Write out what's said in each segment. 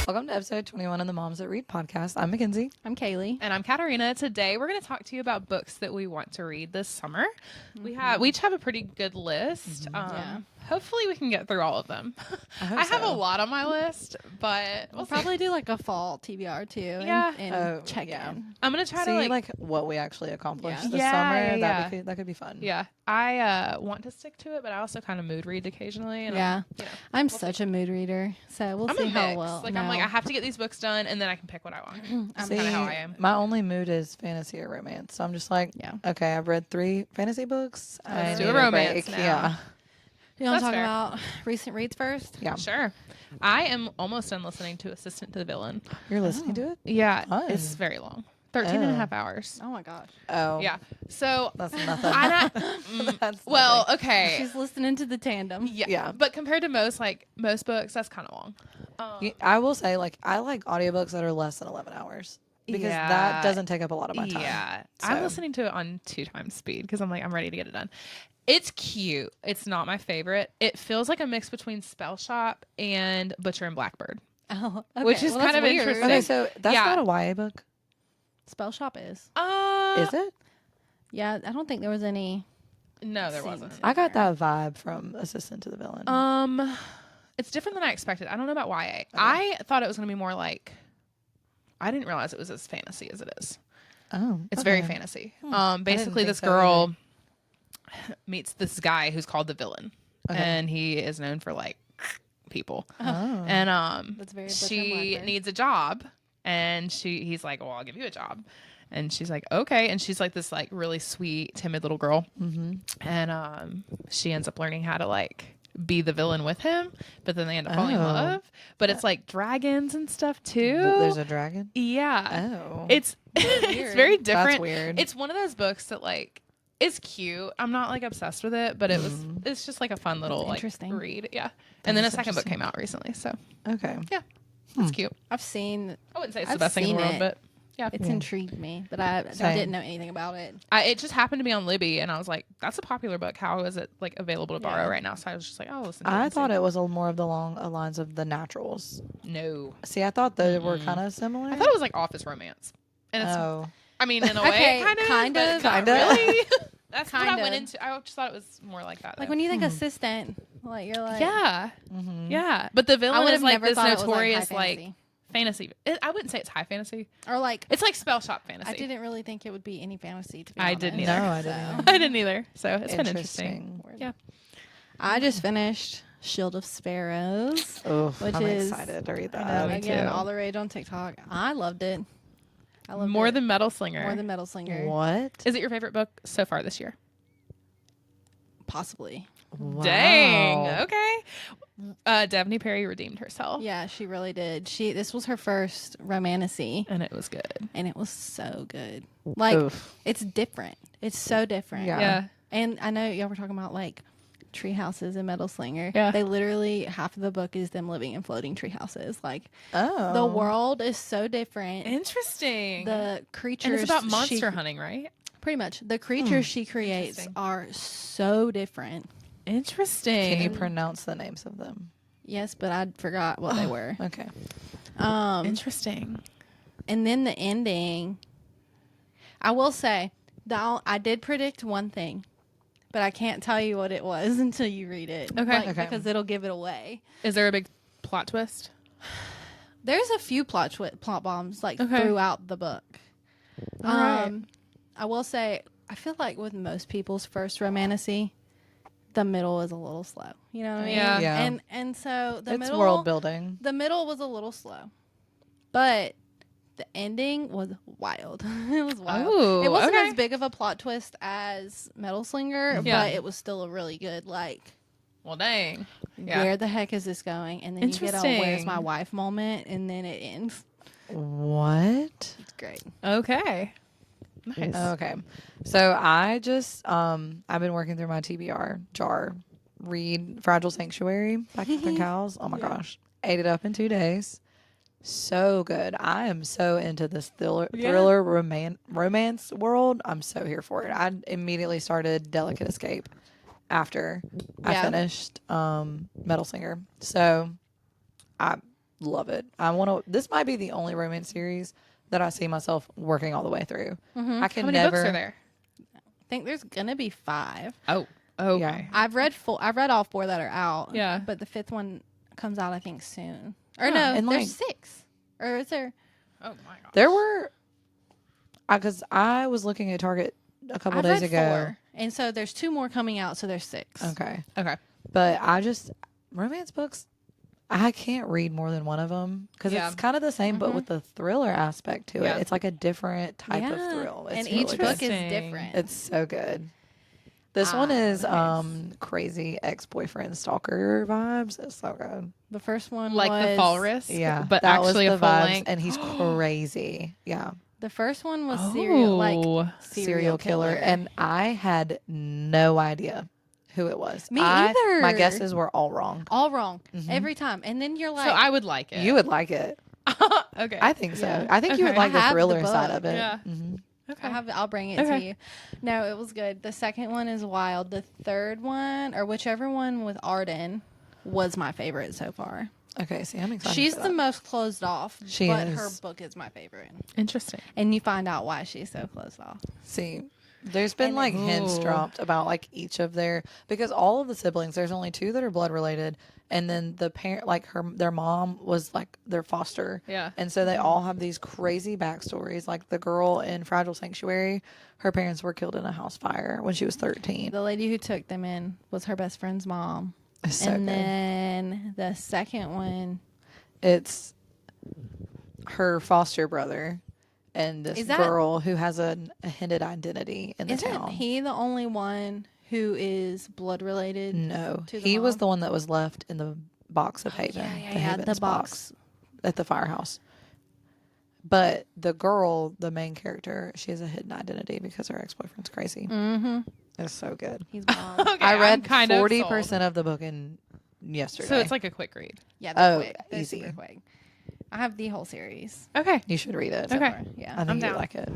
Welcome to episode 21 of the Moms That Read podcast. I'm McKenzie. I'm Kaylee. And I'm Katarina. Today we're going to talk to you about books that we want to read this summer. We each have a pretty good list. Hopefully we can get through all of them. I have a lot on my list, but we'll probably do like a fall TBR too. Yeah. And check in. I'm going to try to to like what we actually accomplished this summer. That could be fun. Yeah. I want to stick to it, but I also kind of mood read occasionally. And I'm such a mood reader, so we'll see how well. Like I'm like, I have to get these books done, and then I can pick what I want. That's kind of how I am. My only mood is fantasy or romance. So I'm just like, okay, I've read 3 fantasy books. Let's do a romance now. Yeah. You want to talk about recent reads first? Yeah. Sure. I am almost done listening to Assistant to the Villain. You're listening to it? Yeah. Fun. It's very long. 13 and a half hours. Oh my gosh. Oh. Yeah. So that's nothing. That's well, nothing. Okay. She's listening to the tandem. Yeah. But compared to most books, that's kind of long. I will say, like, I like audiobooks that are less than 11 hours. Because that doesn't take up a lot of my time. Yeah. So. I'm listening to it on 2 times speed because I'm like, I'm ready to get it done. It's cute. It's not my favorite. It feels like a mix between Spell Shop and Butcher and Blackbird. Oh, okay. Which is kind of weird. interesting. Okay, so that's not a YA book? Spell Shop is. Is it? Yeah, I don't think there was any. No, there wasn't. I got that vibe from Assistant to the Villain. It's different than I expected. I don't know about YA. Okay. I thought it was going to be more like. I didn't realize it was as fantasy as it is. Oh, it's very fantasy. Basically, this girl meets this guy who's called the villain, and he is known for like people. Oh, and that's very she needs a job, and he's like, "Well, I'll give you a job." And she's like, okay. And she's like this like really sweet, timid little girl. Mm-hmm. And she ends up learning how to like be the villain with him. But then they end up falling in love. But it's like dragons and stuff too. There's a dragon? Yeah. Oh. It's it's very different. That's weird. It's one of those books that like it's cute. I'm not like obsessed with it, but it's just like a fun little like read. Yeah. And then a second book came out recently. So okay. Yeah. It's cute. I wouldn't say it's the best thing in the world, but yeah, it's intrigued me, but I didn't know anything about it. It just happened to be on Libby, and I was like, "That's a popular book. How is it like available to borrow right now?" So I was just like, "Oh, listen." I thought it was more of the lines of the Naturals. No, see, I thought they were kind of similar. I thought it was like office romance, and it's. I mean, in a way, kind of. Really. That's kind what I went into. I just thought it was more like that. Like when you think assistant, like you're like, yeah. But the villain is like this notorious like fantasy. I wouldn't say it's high fantasy. Or like it's like Spell Shop fantasy. I didn't really think it would be any fantasy. To be honest. didn't either. No, I didn't. I didn't either. So it's been interesting. Yeah. I just finished Shield of Sparrows, which I'm is excited to read that. Again, all the rage on TikTok. I loved it. I loved More it. than Metal Slinger. More than Metal Slinger. What is it? Your favorite book so far this year? Possibly. Wow. Dang. Okay. Daphne Perry redeemed herself. Yeah, she really did. This was her first romantasy, and it was good. And it was so good. Like it's different. It's so different. Yeah. And I know y'all were talking about like tree houses and Metal Slinger. Yeah. They literally half of the book is them living in floating tree houses. Like the world is so different. Interesting. The creatures. And it's about monster hunting, right? Pretty much. The creatures she creates are so different. Interesting. Can you pronounce the names of them? Yes, but I forgot what they were. Okay. Interesting. And then the ending, I will say, I did predict one thing, but I can't tell you what it was until you read it. Okay. Because it'll give it away. Is there a big plot twist? There's a few plot bombs like throughout the book. All right. I will say, I feel like with most people's first romantasy, the middle is a little slow. You know what I mean? Yeah. And so the it's middle world building. The middle was a little slow, but the ending was wild. It was wild. Ooh, it wasn't as big of a plot twist as Metal Slinger, Yeah. but it was still a really good like. Well, dang. Yeah. Where the heck is this going? And then you get a "Where's my wife" moment, and then it ends. What? It's great. Okay. Nice. Okay. So I just I've been working through my TBR jar. Read Fragile Sanctuary by Catherine Cowles. Oh my gosh. Ate it up in 2 days. So good. I am so into this thriller romance world. I'm so here for it. I immediately started Delicate Escape after I finished Metal Singer. So I love it. I want to. This might be the only romance series that I see myself working all the way through. I can How many never. books are there? I think there's gonna be 5. Oh, okay. I've read all 4 that are out. Yeah. But the 5th one comes out, I think, soon. Or Huh. no, And, there's 6. Or is there? Oh my gosh. There were, because I was looking at Target a couple I've days read ago. 4, and so there's 2 more coming out, so there's 6. Okay, Okay. but romance books, I can't read more than one of them because Yeah. it's kind of the same, but with the thriller aspect to Yeah. it. It's like a different type of Yeah. thrill. It's And really each good. book is Interesting. different. It's so good. This one is nice. crazy ex-boyfriend stalker vibes. It's so good. The first one Like was, the fall risk, Yeah, but that actually was a the full vibes, length. and he's crazy. Yeah, The first one was Oh. serial killer. and I had no idea who it was. Me either. My guesses were all wrong. all wrong every time. And then you're like, So I would like it. You would like it. Okay. I think so. Yeah. I think you would Okay. like I the have the thriller side book. of it. Yeah. I have, I'll bring it Okay. to you. No, it was good. The second one is wild. The third one, or whichever one with Arden, was my favorite so far. Okay, see, I'm excited. She's for the that. most closed off, She but is. her book is my favorite. Interesting. And you find out why she's so closed off. See, there's been And like hints Ooh. dropped about like each of because all of the siblings, there's only 2 that are blood related, and then the parent, like their mom was like their foster, Yeah. and so they all have these crazy backstories. Like the girl in Fragile Sanctuary, her parents were killed in a house fire when she was 13. The lady who took them in was her best friend's mom. It's so And good. then the second one, It's her foster brother and this Is that- girl who has a hidden identity in the isn't town. he the only one who is blood related? No, to the he was mom? the one that was left in the box of Haven. Haven's the box. at the firehouse. But the girl, the main character, she has a hidden identity because her ex-boyfriend's crazy. Mm-hmm. It's so good. He's wild. Okay. I I'm read kind of 40% sold. of the book in yesterday. So it's like a quick read. Yeah, they're Oh, quick. They're easy. super quick. I have the whole series. Okay. you should read it. Okay. So far. Yeah. I think I'm you down. would like it.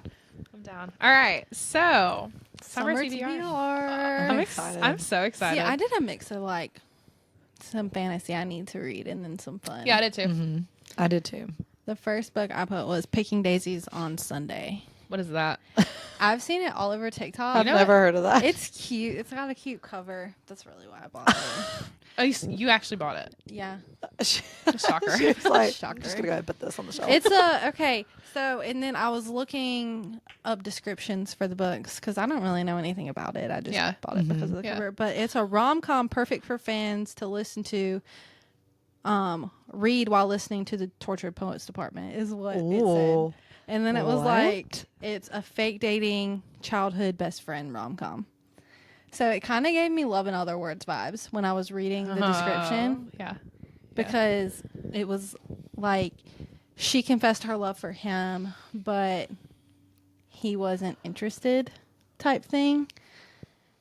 I'm down. All right. So summer TBR. I'm I'm excited. I'm so excited. See, I did a mix of like some fantasy I need to read and then some fun. Yeah, I did too. Mm-hmm. I did too. The first book I put was Picking Daisies on Sunday. What is that? I've seen it all over TikTok. I've know never heard of that. It's cute. It's got a cute cover. That's really why I bought it. Oh, you actually bought it. Yeah. Shocker. She was like, Shocker. I'm just gonna go ahead and put this on the shelf. It's okay. So, and then I was looking up descriptions for the books because I don't really know anything about it. I just Yeah. bought it because of the Yeah. cover. But it's a rom-com perfect for fans to listen to, read while listening to the Tortured Poets Department is what it Ooh. said. And then it was What? like, it's a fake dating childhood best friend rom-com. So it kind of gave me Love in Other Words vibes when I was reading the description. Yeah. Because it was like she confessed her love for him, but he wasn't interested type thing.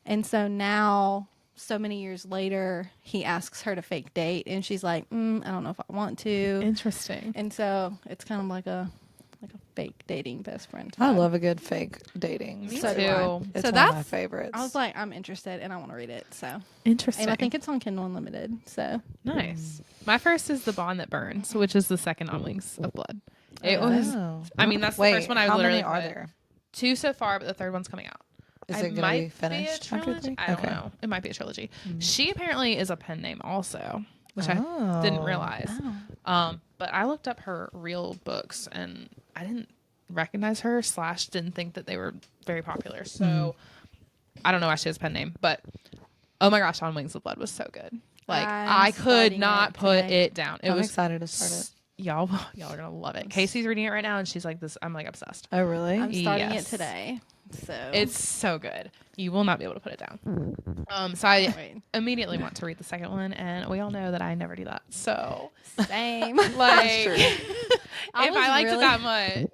And so now, so many years later, he asks her to fake date and she's like, I don't know if I want to. Interesting. And so it's kind of like a fake dating best friend. I vibe. love a good fake dating. Me So do too. I. It's So one of my that's- favorites. I was like, I'm interested and I want to read it. So, Interesting. and I think it's on Kindle Unlimited. So nice. My first is The Bond That Burns, which is the second on Wings of Blood. It was. Oh. I mean, that's Wait, the first one I how literally many are put. there? 2 so far, but the third one's coming out. Is It it going to might be finished a after trilogy. 3? I don't know. It might be a trilogy. She apparently is a pen name also, which I didn't realize. But I looked up her real books and I didn't recognize her / didn't think that they were very popular. So I don't know why she has a pen name, but oh my gosh, On Wings of Blood was so good. Like I'm I could starting not it put today. it down. It I'm was excited to start it. y'all are gonna love it. Casey's reading it right now and she's like this. I'm like obsessed. Oh, really? I'm starting Yes. it today. So It's so good. You will not be able to put it down. So I Wait. immediately want to read the second one, and we all know that I never do that. So, Same. like, true. if I was liked it really- that much,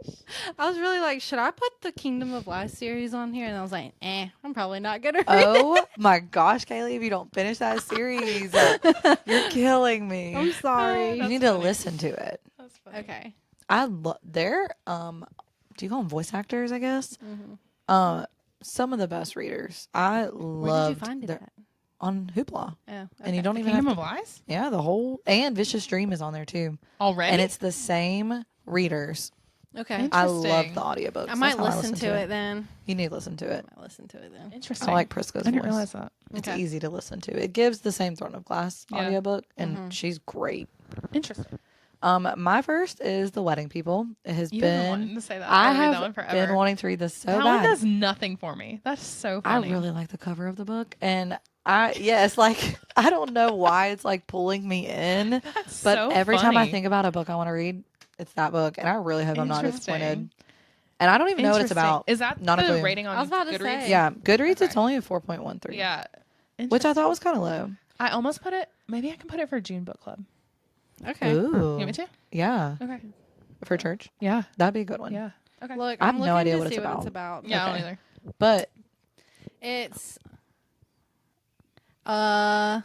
I was really like, should I put the Kingdom of Lies series on here? And I was like, I'm probably not gonna read it. Oh my gosh, Kaylee, if you don't finish that series, you're killing me. I'm sorry. You need to listen to it. that's funny. Okay. I love they're do you call them voice actors, I guess? Mm-hmm. Some of the best readers. I Where did you loved find it their- at? on Hoopla. Oh, And okay. you don't even Kingdom have of to, Lies yeah, the whole, and Vicious Dream is on there too. already. And it's the same readers. Okay. I love Interesting. the audiobooks. I might That's how listen to it then. You need to listen to I it. might listen to it then. Interesting. I like Prisca's I didn't voice. realize that. It's Okay. easy to listen to. It gives the same Throne of Glass Yeah. audiobook, and she's great. Interesting. My first is The Wedding People. It has You've been been wanting to say that. I I'll read have that one forever. been wanting to read this so that bad. one does nothing for me. That's so I funny. really like the cover of the book, and it's like I don't know why it's like pulling me in, That's but so every time I funny. think about a book I want to read, it's that book, and I really hope I'm not Interesting. disappointed. And I don't even know what it's about. Is that Not a the clue. rating on I was about to Goodreads? say. Yeah, Goodreads. Okay. It's only a 4.13. Yeah. Which I thought was kind of low. I almost put it. Maybe I can put it for June book club. Okay. Ooh, You want me to? yeah, Okay. for church, Yeah. that'd be a good one. Yeah. Okay. Look, I have I'm no looking idea to what see it's what it's about. about. Yeah. I Okay. don't either. But It's a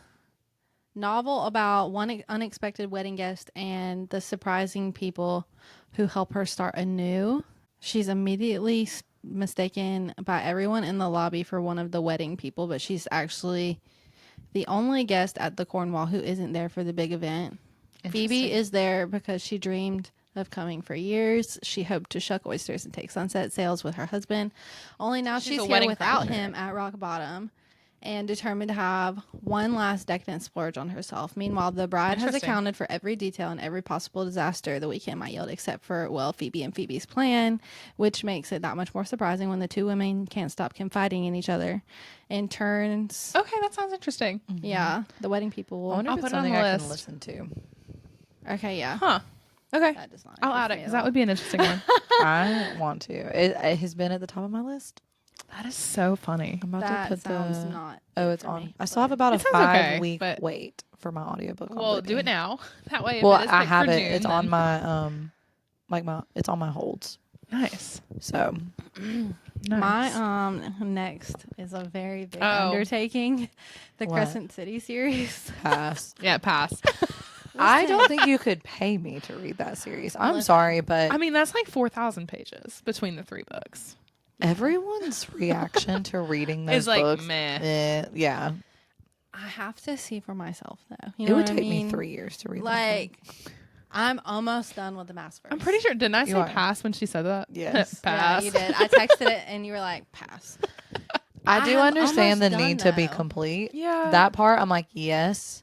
novel about one unexpected wedding guest and the surprising people who help her start anew. She's immediately mistaken by everyone in the lobby for one of the wedding people, but she's the only guest at the Cornwall who isn't there for the big event. Phoebe is there because she dreamed of coming for years. She hoped to shuck oysters and take sunset sails with her husband. Only now She's she's a here wedding without crasher. him at rock bottom and determined to have one last decadent splurge on herself. Meanwhile, the bride has Interesting. accounted for every detail and every possible disaster the weekend might yield, except for, well, Phoebe and Phoebe's plan, which makes it that much more surprising when the two women can't stop confiding in each other. And turns, Okay, that sounds interesting. yeah, the wedding people I will. wonder I'll if it's put it on something the I can list. listen to. Okay, yeah. Huh. Okay. That does not I'll add it interest me because at that all. would be an interesting one. I want to. It has been at the top of my list. That is so funny. I'm about That to put sounds the. not. Oh, it it's for on. me, I still have but- about a It sounds okay, 5-week but- wait for my audiobook. on Well, do Libby. it now. That way, if Well, it is I picked have for it. June, It's then- on my it's on my holds. Nice. So Nice. My next is a very big Oh. undertaking, the What? Crescent City series. pass. Yeah, pass. I don't think you could pay me to read that series. I'm Listen. sorry, but I mean, that's like 4,000 pages between the 3 books. everyone's reaction to reading those It's like, books, meh. yeah, I have to see for myself though. You it know would what I take mean? me 3 years to read. Like, I'm almost done with the Mask. I'm pretty sure. Didn't I You say are. pass when she said that? Yes. Pass. Yeah, you did. I texted it and you were like, pass. I do I'm understand the almost need done, to be though. complete. Yeah. That part, I'm like, yes.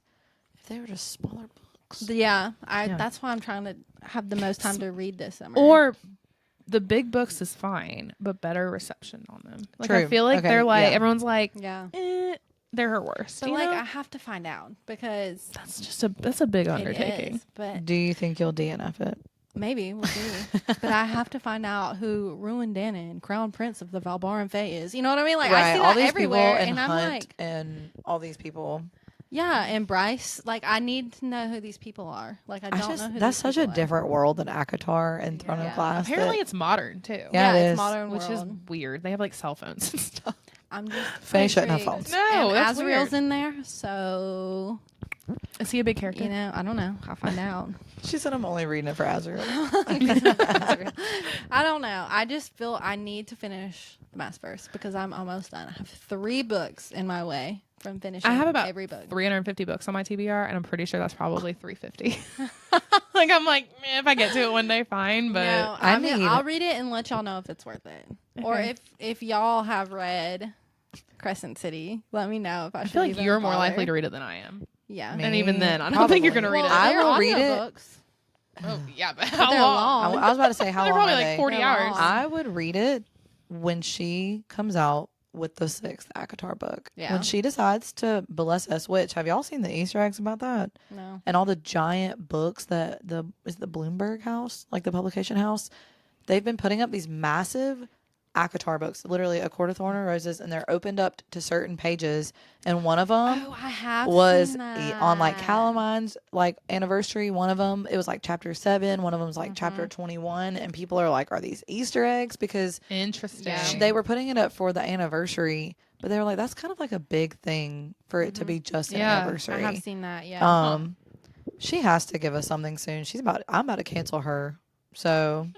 If they were just smaller books. Yeah, Yeah. that's why I'm trying to have the most time to read this summer. Or the big books is fine, but better reception on them. Like I True. feel like Okay, they're like yeah. everyone's like, yeah. they're her worst. But you like, know? I have to find out because that's a big it undertaking. is. But Do you think you'll DNF it? maybe we'll see. But I have to find out who Ruin Dannon, Crown Prince of the Valbaran Fae is. You know what I mean? Like I see all that these everywhere, people and I'm Hunt like, and all these people. yeah. And Bryce, like I need to know who these people are. Like I don't know who. That's these such a people are. different world than ACOTAR and Throne Yeah. of Glass. Apparently, that- it's modern too. Yeah, it it's is. modern Which is world. weird. They have like cell phones and stuff. I'm just Faye shouldn't have intrigued. phones. No, and that's Azrael's weird. in there, so Is he a big character? you know, I don't know. I'll find out. She said I'm only reading it for Azrael. I don't know. I just feel I need to finish the Mass first because I'm almost done. I have 3 books in my way from finishing. I have about every book. 350 books on my TBR, and I'm pretty sure that's probably 350. Like I'm like, if I get to it one day, fine. But No, I I mean, need- I'll read it and let y'all know if it's worth it, or Okay. if y'all have read Crescent City, let me know if I I should. feel like even you're more bother. likely to read it than I am. Yeah. Me. And even then, I don't think you're Probably. gonna read Well, it. I they're will read it. audiobooks. Oh yeah, but But how they're long? long. I was about to say how They're long probably are like they? 40 They're hours. long. I would read it when she comes out with the 6th ACOTAR book. Yeah. When she decides to bless us, which have y'all seen the Easter eggs about that? No. And all the giant books that is the Bloomberg house, like the publication house, they've been putting up these massive ACOTAR books, literally A Court of Thorn and Roses, and they're opened up to certain pages. And one of them Oh, I have was seen that. on like Calamine's like anniversary. One of them, it was like chapter 7. One of them was like chapter 21. And people are like, are these Easter eggs? Because Interesting. Yeah. they were putting it up for the anniversary, but they were like, that's kind of like a big thing for it to be just an Yeah, I I anniversary. have seen that. Yeah. She has to give us something soon. I'm about to cancel her. So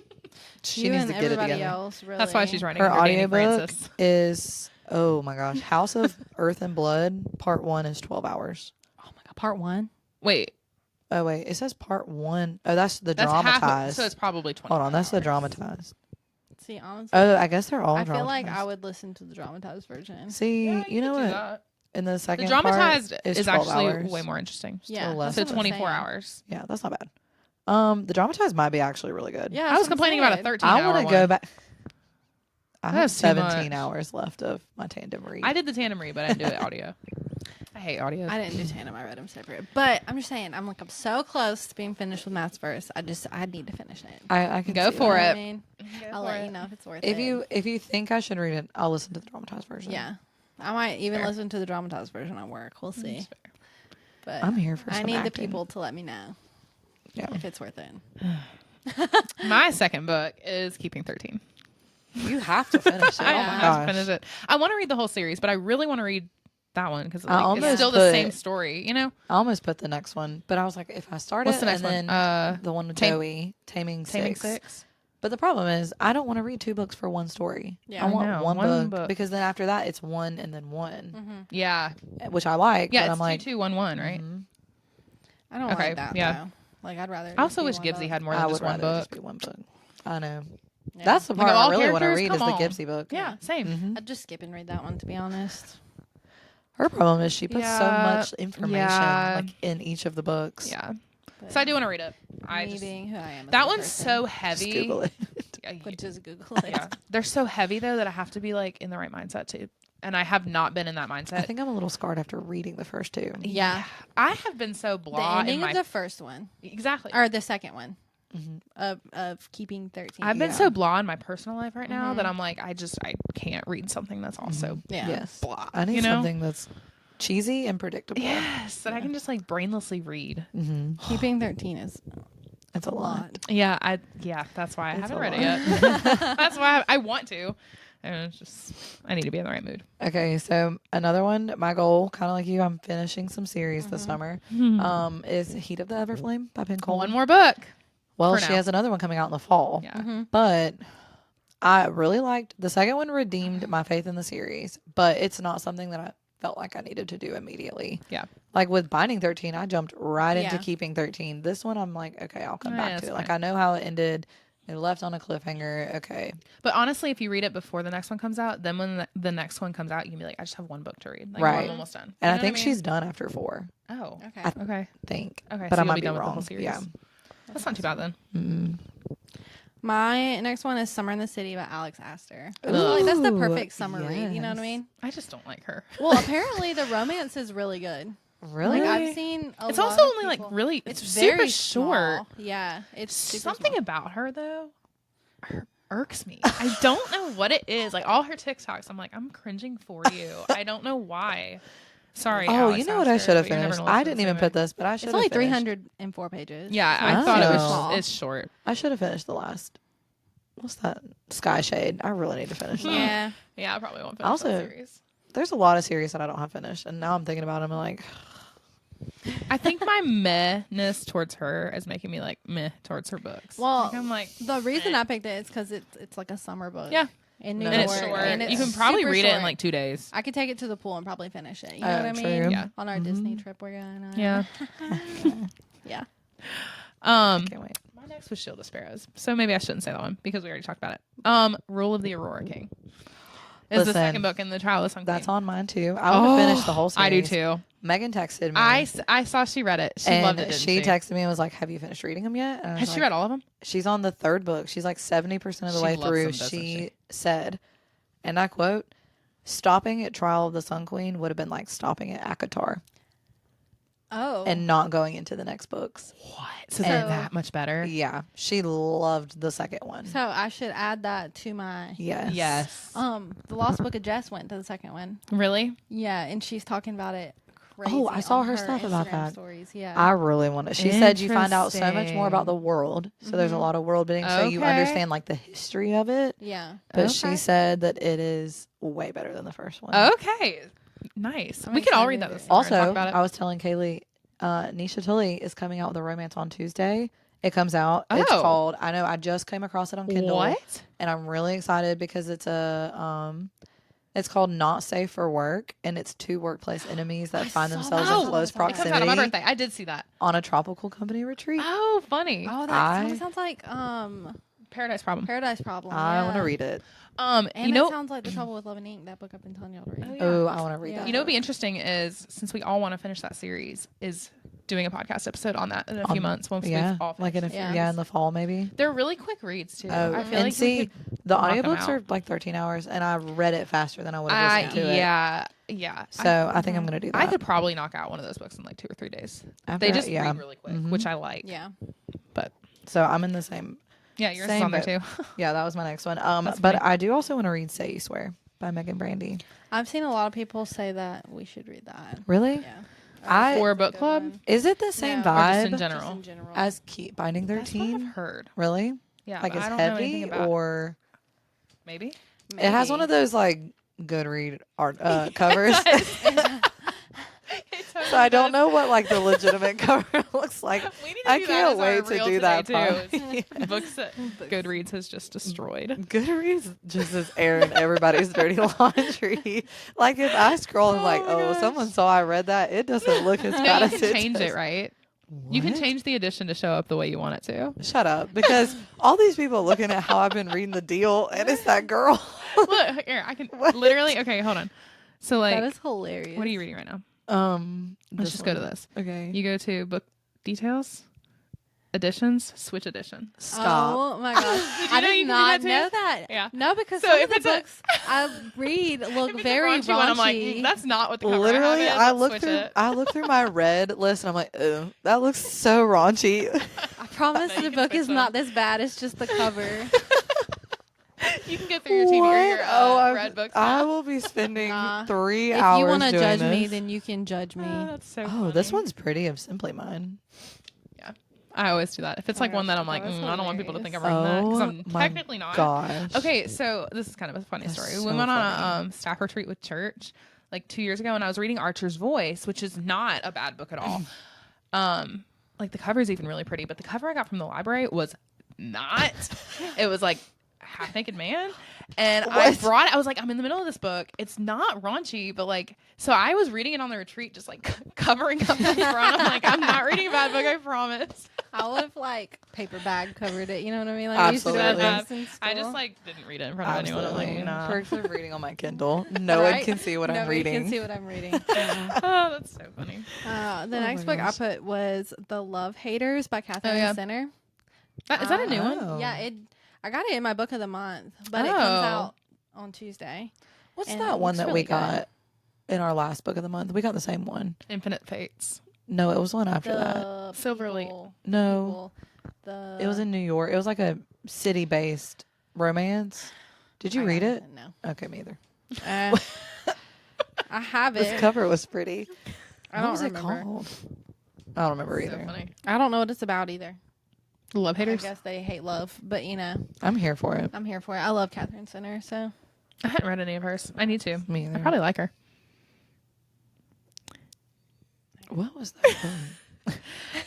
she you needs and to get it everybody together. else, really. That's why she's writing Her under Danny audiobook Francis. is Oh my gosh. House of Earth and Blood, part 1 is 12 hours. Oh my god, part 1. Wait, Oh, wait. It says part 1. Oh, that's the that's dramatized. so it's probably 20. Hold on. That's the dramatized. See, honestly, Oh, I guess they're all I dramatized. feel like I would listen to the dramatized version. See, Yeah, you know could do what? that. In the The second dramatized part is 12 actually hours. way more interesting. Yeah, less So that's what I'm 24 saying. hours. Yeah, that's not bad. The dramatized might be actually really good. Yeah, I that's was what I'm complaining about a saying. 13 I hour want to one. go back. I have That's too 17 much. hours left of my tandem read. I did the tandem read, but I didn't do it audio. I hate audio. I didn't do tandem. I read them separate. But I'm just saying, I'm so close to being finished with Matt's verse. I need to finish it. I can Go see for that. it. I mean, I'll let you know if it's worth If it. you think I should read it, I'll listen to the dramatized version. Yeah, I might even Fair. listen to the dramatized version at work. We'll see. But I'm here for I some need the acting. people to let me know Yeah. if it's worth it. My second book is Keeping 13. You have to finish it. I Oh my have gosh. to finish it. I want to read the whole series, but I really want to read that one because I it's almost still the put- same story, you know? I almost put the next one, but I was like, if I start What's it the next and one? then the one with Joey, Taming Taming 6. 6. But the problem is, I don't want to read 2 books for one story. Yeah. I I want know, one one book, book. because then after that, it's 1 and then 1, Yeah. which I like. Yeah, but it's I'm like, 2211, right? I don't Okay, like that yeah. though. Like I'd rather. I also just wish be one Gibbsy book. had more I than would just one rather book. just be one book. I know. Yeah. That's the Like, part of all I really want to characters, read is come the on. Gibbsy book. Yeah, same. Mhm. I'd just skip and read that one to be honest. Her problem is she puts so Yeah, much information yeah. like in each of the books. Yeah. But So I do want to read it. me being who I am. As That a one's person, so Just heavy. Google it. Yeah, But just Google it. yeah. They're so heavy though that I have to be like in the right mindset too. And I have not been in that mindset. I think I'm a little scarred after reading the first 2. Yeah. I have been so The blah ending in my of the first one exactly. or the second one Mhm. of Keeping 13. I've been Yeah. so blah in my personal life right now that I'm like I can't read something that's also Yeah. Yes. blah. I need you know? something that's cheesy and predictable. Yes, that I can just like brainlessly read. Mm-hmm. Keeping 13 is It's a lot. Yeah, that's why I It's haven't a read it lot. yet. That's why I want to. And it's just I need to be in the right mood. Okay, so another one, my goal, kind of like you, I'm finishing some series this summer. Is Heat of the Everflame by Penn Cole. One more book. Well, for she now. has another one coming out in the fall. Yeah. But I really liked the second one. Redeemed my faith in the series, but it's not something that I felt like I needed to do immediately. Yeah. Like with Binding 13, I jumped right into Yeah. Keeping 13. This one, I'm like, okay, I'll come Yeah, back that's to it. Like fine. I know how it ended. It left on a cliffhanger. Okay. But honestly, if you read it before the next one comes out, then when the next one comes out, you can be like, I just have one book to read. Like, well, Right. I'm almost done. And You I know think what she's done after 4. Oh. Okay. I Okay. think. Okay. But So I you'll might be be done with the wrong. whole series. Yeah. That's not too bad then. My next one is Summer in the City by Alex Astor. I feel like that's the Ooh, perfect summer read. You know what I yes. mean? I just don't like her. Well, apparently the romance is really good. Really? Like I've seen a It's lot also of only like people- really It's super very short. small. Yeah, it's super Something small. about her though irks me. I don't know what it is. Like all her TikToks, I'm like, I'm cringing for you. I don't know why. Sorry. Oh, Alex you know what I Astor, should have but you're never finished? gonna I listen didn't to even me. put this, but I should It's have only finished. 304 pages. Yeah, so I it's thought it super was small. it's short. I should have finished the last. What's that? Sky Shade. I really need to finish that. Yeah. Yeah, I probably won't finish Also- that series. There's a lot of series that I don't have finished, and now I'm thinking about them. I'm like, I think my meh-ness towards her is making me like meh towards her books. Well, Like, I'm like The reason meh. I picked it is because it's like a summer book. Yeah. In New No, and York. it's short. And You it's can probably super read it in short. like 2 days. I could take it to the pool and probably finish it. You know Oh, what I true. mean? Yeah. On our Disney trip we're going on. Yeah. Yeah. can't wait. My next was Shield of Sparrows. So maybe I shouldn't say that one because we already talked about it. Rule of the Aurora King is the Listen, second book in the Trial of the Sun Queen. That's on mine too. I want to finish the whole series. I do too. Megan texted me. I saw she read it. She loved it. and Didn't she texted me and was like, "Have you finished reading them yet?" And I was Has she like, read all of them? She's on the 3rd book. She's like 70% of the She way loves through. them, doesn't she? Said, and I quote, "Stopping at Trial of the Sun Queen would have been like stopping at Akatar Oh. and not going into the next books." What? So they're So- that much better? Yeah, she loved the second one. So I should add that to my Yes. Yes. the Lost Book of Jess went to the second one. Really? Yeah, and she's talking about it crazy. Oh, I saw on her stuff about Instagram that. Stories. Yeah. I really want to. She said you find out so much more about Interesting. the world. So there's a lot of world building. So you Okay. understand like the history of it. yeah. But she Okay. said that it is way better than the first one. Okay. Nice. I'm We could all read that excited. this summer and Also, talk about it. I was telling Kaylee, Nisha Tully is coming out with a romance on Tuesday. It comes out. It's Oh. called. I know. I just came across it on Kindle. What? And I'm really excited because it's a It's called Not Safe for Work, and it's two workplace enemies that find saw themselves that. in close It comes out on my proximity birthday. I did see that. on a tropical company retreat. Oh, funny. Oh, I- that sounds like Paradise Problem. Paradise Problem. I want to yeah. read it. And you know, it sounds like The Trouble with Love and Ink, that book I've been telling y'all to read. Oh, I want to read Yeah. that. you know, what'd be interesting is since we all want to finish that series, is doing a podcast episode on that in a few months once Yeah, we've all like finished. in the fall maybe. They're really quick reads too. Oh, I feel and like see, we could the knock 'em audiobooks out. are like 13 hours, and I read it faster than I would have listened to it. Yeah. So I think I'm gonna do that. I could probably knock out one of those books in like 2 or 3 days. After They just yeah. read really quick, which I like. Yeah. But So I'm in the same. yeah, yours is Same on there boat. too. Yeah, that was my next one. That's But funny. I do also want to read Say You Swear by Megan Brandy. I've seen a lot of people say that we should read that. Really? Yeah. I- For a It's book good club? one. Is it the same No. Or just in vibe general. Just in general. as Binding That's what I've 13? heard. Really? Yeah, Like but it's I don't know anything heavy about or maybe. it has one of those like good read art covers. So I don't know what like the legitimate cover looks like. We need to I do can't that as our wait to reel do today, that too. part. Books that Goodreads has just destroyed. Goodreads just is airing everybody's dirty laundry. Like if I scroll and like, Oh my oh, gosh. someone saw I read that, it doesn't look as No, bad you as can it change does. it, right? You can What? change the edition to show up the way you want it to. Shut up, because all these people looking at how I've been reading the deal, and it's that girl. Look, here, I can What? literally. Okay, hold on. So, like, That is hilarious. what are you reading right now? this Let's just go to one. this. Okay, You go to book details, editions, switch edition. stop. Oh my gosh. Did you I know did you can do not that too? know that. Yeah. No, because So some if of the it's a- books I read look If it's a very raunchy one, I'm like, raunchy. that's not what the cover Literally, I have is. I Let's look switch through my red list, and I'm like, oh, that looks so raunchy. I promise No, you the can book switch is them. not this bad. It's just the cover. You can get through your TV or your I've- red books. I now. will be spending Nah. 3 If hours you want to doing judge me, this. then you can judge me. Oh, that's so Oh, this funny. one's pretty of Simply Mine. I always do that. If it's Oh like my one that gosh, I'm like, that was I don't want people to think I'm hilarious. reading that because Oh I'm my technically not. Gosh. Okay, so this is kind of a funny That's story. so We went on funny. a staff retreat with church like 2 years ago, and I was reading Archer's Voice, which is not a bad book at all. Like the cover is even really pretty, but the cover I got from the library was not. It was like half naked man, and I was like, I'm in the middle of this book. It's not raunchy, but like, so I was reading it on the retreat, just like covering up the front. I'm like, I'm not reading a bad book, I promise. I would have like paper bag covered it. You know what I mean? Like we used to do Absolutely. that in I just school. like didn't read it in front of anyone. I'm Absolutely. like, nah. Perks of reading on my Kindle. No one Right? can see what I'm Nobody reading. can see what I'm reading. Oh, that's so funny. The Oh next my book I gosh. put was The Love Haters by Katarina yeah. Center. Is that a new one? Oh. Yeah, I got it in my book of the month, but it comes Oh. out on Tuesday. What's And that it one looks that really we got in our last book of the month? We got the same one. Infinite Fates. No, it was one after that. The Silver Lake. No, The it was in New York. It was like a city-based romance. Did you read it? No. Okay, me either. I have This it. cover was pretty. I What don't was remember. it called? I don't remember So either. funny. I don't know what it's about either. Love I haters. guess they hate love, but you know, I'm here for it. I'm here for it. I love Catherine Center, so I hadn't read any of hers. I need to. Me either. I probably like her. What was that one?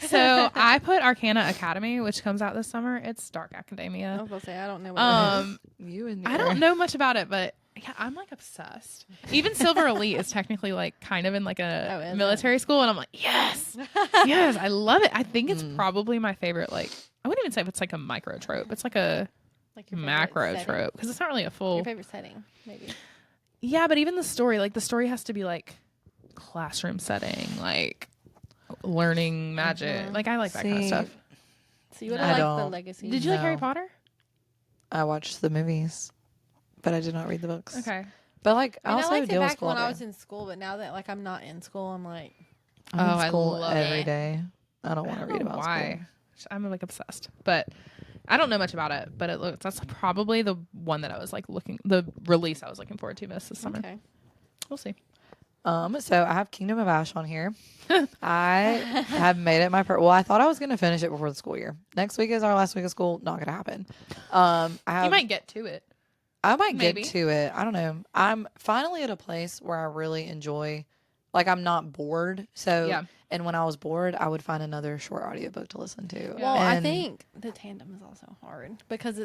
So I put Arcana Academy, which comes out this summer. It's dark I academia. was gonna say I don't know what it is. You and I don't know much about it, but yeah, I'm like obsessed. Even Silver Elite is technically like kind of in like Oh, a is it? military school, and I'm like, yes, yes, I love it. I think it's probably my favorite. Like, I wouldn't even say if it's like a micro trope. It's like a Like your favorite macro setting. trope because it's not really a full. Your favorite setting, maybe. Yeah, but even the story, like the story has to be like classroom setting, like learning magic. Like I like that kind of See, stuff. So you would I have liked the don't. legacy. Did you like Harry No. Potter? I watched the movies, but I did not read the books. Okay. But like, I I mean, I also liked it deal with back school. when all I day. was in school, but now that like I'm not in school, I'm like, I'm Oh, in I school love every it. day. I don't want I to don't read know about why. school. I'm like obsessed, but I don't know much about it. But it looks that's probably the one that I was like the release I was looking forward to most this summer. okay. We'll see. So I have Kingdom of Ash on here. I have made it my well, I thought I was going to finish it before the school year. Next week is our last week of school. Not going to happen. I have, You might get to it. I might maybe. get to it. I don't know. I'm finally at a place where I really enjoy, like I'm not bored. So, Yeah. and when I was bored, I would find another short audiobook to listen to. Well, I And think the tandem is also hard because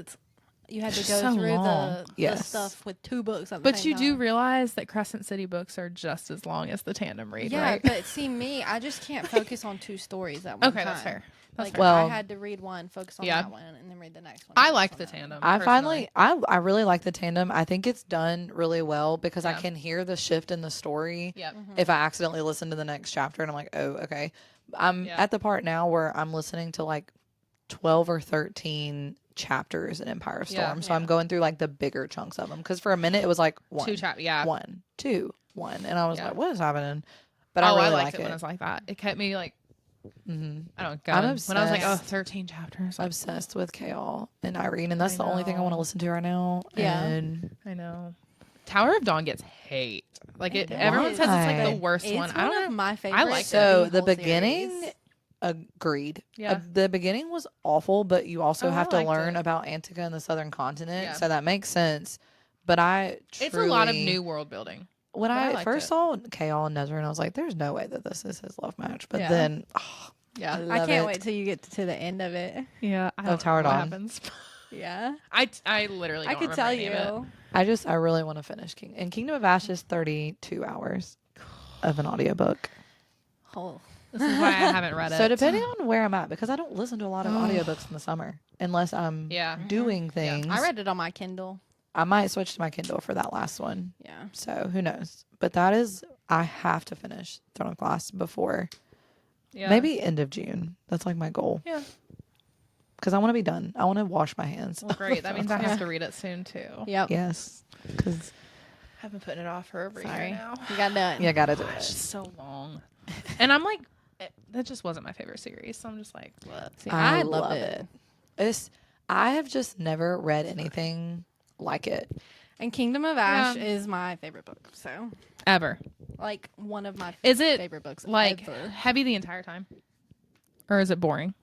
you had to go So through long. the Yes. stuff with 2 books at the But same you do time. realize that Crescent City books are just as long as the tandem read, Yeah, right? but see me, I just can't focus on 2 stories at one time. Okay, that's fair. That's Like fair. Well- I had to read one, focus on Yeah. that one, and then read the next one. I focus like on the that one. tandem. I personally. I really like the tandem. I think it's done really well because I Yeah. can hear the shift in the story. Yep. If I accidentally listen to the next chapter and I'm like, oh, okay. I'm Yeah. at the part now where I'm listening to like 12 or 13 chapters in Empire of Yeah. Storm. So I'm going through like the bigger chunks of them. Because for a minute it was like one, 2 yeah. 1, 2, 1. And I was Yeah. like, what is happening? But Oh, I really liked like it when it. I was like that. It kept me like, Mm-hmm. I don't know, I'm going. When I was like, oh, obsessed. 13 chapters. Like, Obsessed with Kale and Irene. And that's I the only thing I want to know. listen to right now. Yeah. And I know. Tower of Dawn gets hate. Like It everyone does. says it's like the Why? worst It's one. one I don't of know. my favorites. liked it. so of the whole beginning, series. agreed. Yeah. The beginning was awful, but you also Oh, have I to liked learn it. about Antarctica and the southern continent. Yeah. So that makes sense. But It's a lot of truly- new world building. When but I I liked first it. saw Kale and Nezrin, I was like, there's no way that this is his love match. But Yeah. then, Yeah. I love can't it. wait till you get to the end of it. Yeah. I Of don't Tower know what Dawn. happens. Yeah. I literally I don't could remember tell any of it. you. I really want to finish King. And Kingdom of Ash is 32 hours of an audiobook. Oh. This is why I haven't read it. So depending on where I'm at, because I don't listen to a lot of audiobooks in the summer unless I'm Yeah. doing things. I read it on my Kindle. I might switch to my Kindle for that last one. Yeah. So who knows? But that is, I have to finish Throne of Glass before Yeah. maybe end of June. That's like my goal. Yeah. Because I want to be done. I want to wash my hands. Well, great. That means I have to read it soon too. Yep. Yes. Because, I've been putting it off for over a Sorry. year now. You got done. yeah, gotta do It's it. just so long. And I'm like, that just wasn't my favorite series. So I'm just like, what? See, I I love love it. I have just never read anything like it. And Kingdom of Ash Yeah. is my favorite book. So, Ever. like, one of my Is it favorite books like ever. heavy the entire time? Or is it boring?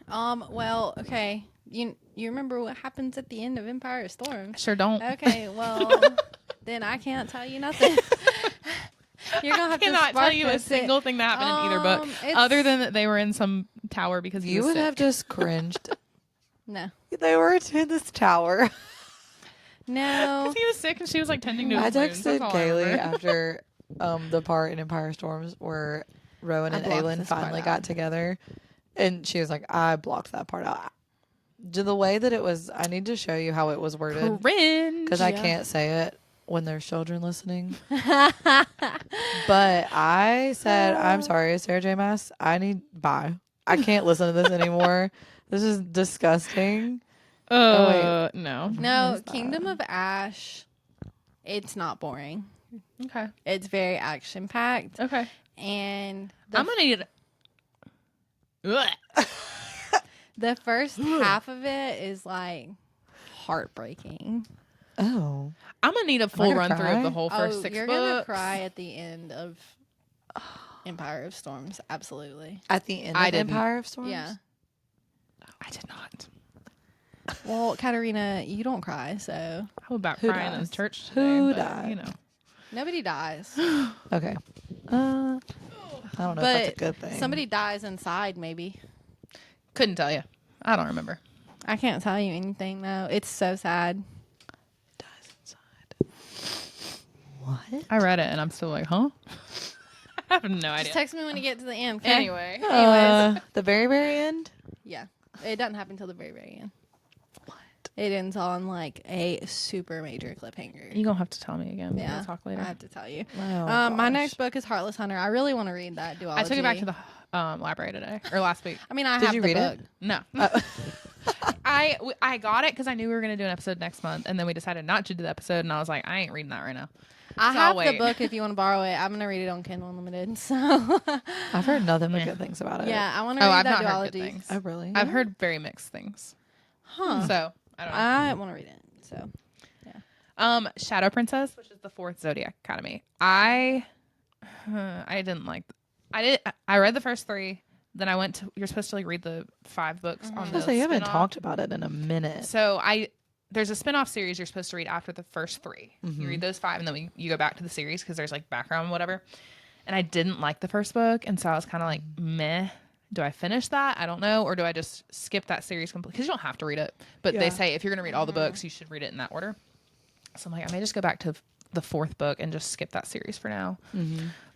Well, okay. You remember what happens at the end of Empire of Storm? I sure don't. Okay, well, then I can't tell you nothing. You're gonna have I cannot to tell you a spark this. single thing that happened in either book, It's- other than that they were in some tower because he You was would sick. have just cringed. No, They were in this tower. no. Because he was sick and she was like tending to I his wounds. texted That's all I Kaylee remember. after the part in Empire Storms where Rowan I and blocked Aelin this part finally out. got together. And she was like, I blocked that part out. The way that it was, I need to show you how it was worded. Cringe. Because I Yeah. can't say it when there's children listening. But I said, I'm sorry, Sarah J. Maas. Bye. I can't listen to this anymore. This is disgusting. No. No, is that? Kingdom of Ash. It's not boring. Okay. It's very action packed, Okay. and I'm gonna need. the first half of it is like heartbreaking. Oh. I'm gonna need a full gonna run through of the cry? whole first 6 you're books. gonna cry at the end of Empire of Storms. Absolutely. At the end I of didn't. Empire of Storms? Yeah. I did not. Well, Katarina, you don't cry, so How about Who crying in dies? church? Who today, but, died? You know. nobody dies. Okay. I don't know if that's a But good thing. somebody dies inside, maybe. Couldn't tell you. I don't remember. I can't tell you anything though. It's so sad. dies inside. What? I read it and I'm still like, huh? I have no idea. Just text me when you get to the end. Okay? Anyway. The very, very end? Yeah. It doesn't happen until the very, very end. What? It ends on like a super major cliffhanger. You're gonna have to tell me again. Yeah. We'll talk I later. have to tell you. Oh, My gosh. next book is Heartless Hunter. I really want to read that duology. I took it back to the library today or last week. I mean, I Did have you the read book. it? No. I got it because I knew we were going to do an episode next month, and then we decided not to do the episode, and I was like, I ain't reading that right now. I So have I'll the wait. book if you want to borrow it. I'm gonna read it on Kindle Unlimited. So I've heard nothing but Meh. good things about it. yeah, I want to Oh, read I've that not heard good duology. things. Oh, really? I've heard very mixed things. Huh? So I don't know. I want to read it. So Shadow Princess, which is the 4th Zodiac Academy. I didn't like. I read the first 3. Then I went to. You're supposed to like read the 5 books on the. So you haven't spin-off. talked about it in a minute. So there's a spin-off series you're supposed to read after the first 3. You read those 5 and then you go back to the series because there's like background and whatever. And I didn't like the first book, and so I was kind of like meh. do I finish that? I don't know. Or do I just skip that series completely? Because you don't have to read it. But they say if you're going to read all the books, you should read it in that order. So I'm like, I may just go back to the 4th book and just skip that series for now.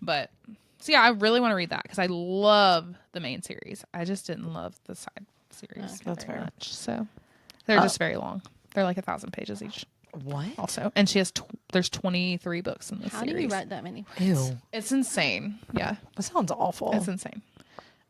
But so yeah, I really want to read that because I love the main series. I just didn't love the side series That's very fair. much. So they're just very long. They're like 1,000 pages each. What? Also, and she has there's 23 books in this How series. do you write that many words? Ew. It's insane. Yeah, That sounds awful. it's insane.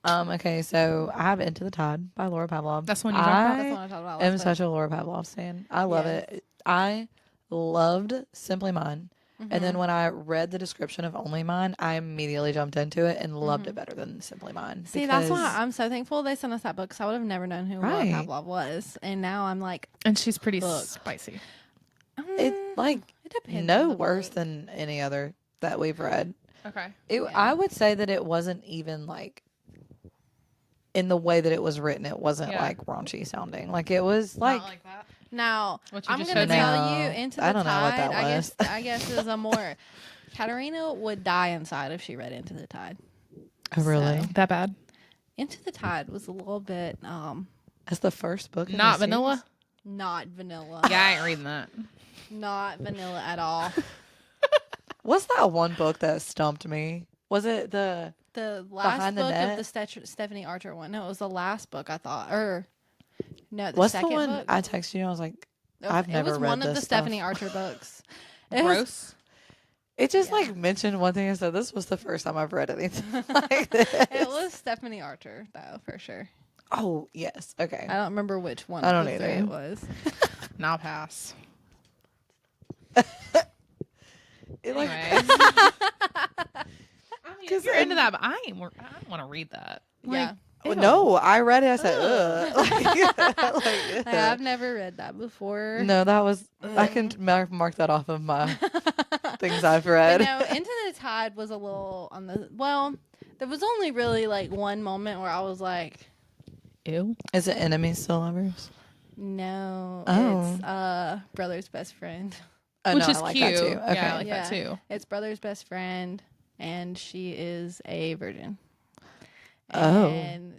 Okay, so I have Into the Tide by Laura Pavlov. That's one you talked about? That's what I talked about. am last such a Laura Pavlov fan. I love it. I loved Simply Mine. And then when I read the description of Only Mine, I immediately jumped into it and loved it better than Simply Mine. See, that's why I'm so thankful they sent us that book because I would have never known who Laura Right. Pavlov was. And now I'm like, And she's pretty Look. spicy. it like it depends. no on the worse book. than any other that we've read. Okay. I would say that it wasn't even like in the way that it was written. It wasn't Yeah. like raunchy sounding. Like it was like, Not like that. Now, What you I'm just going to showed me? tell you, No, Into the I don't know what Tide, that was. I guess is a more... Katarina would die inside if she read Into the Tide. oh, really? So- That bad? Into the Tide was a little bit That's the first book. In Not the series? vanilla? not vanilla. Yeah, I ain't reading that. Not vanilla at all. What's that one book that stumped me? Was it the? The last Behind the book Net? of the Stephanie Archer one. No, it was the last book I thought. Or, no, the What's the second one book. I texted you? I was like, I've It never was read one of this the stuff. Stephanie Archer books. It was- Gross. It just Yeah. like mentioned one thing and said this was the first time I've read anything like this. It was Stephanie Archer, though, for sure. Oh yes, okay. I don't remember which one I of don't the three either. it was. Now pass. It like Anyways. I mean, if you're then- into that, but I don't want to read that. Yeah. oh, no, I read it. I said, ugh. Like, I've never read that before. no, that was I can mark that off of my things I've But read. no, Into the Tide was a little on the... Well, there was only really like one moment where I was like, Ew. Is it Enemies Still Lovers? no, Oh. it's Brother's Best Friend. Oh, Which no, is I like cute. that too. Okay. Yeah, I like Yeah. that too. It's Brother's Best Friend, and she is a virgin. Oh. And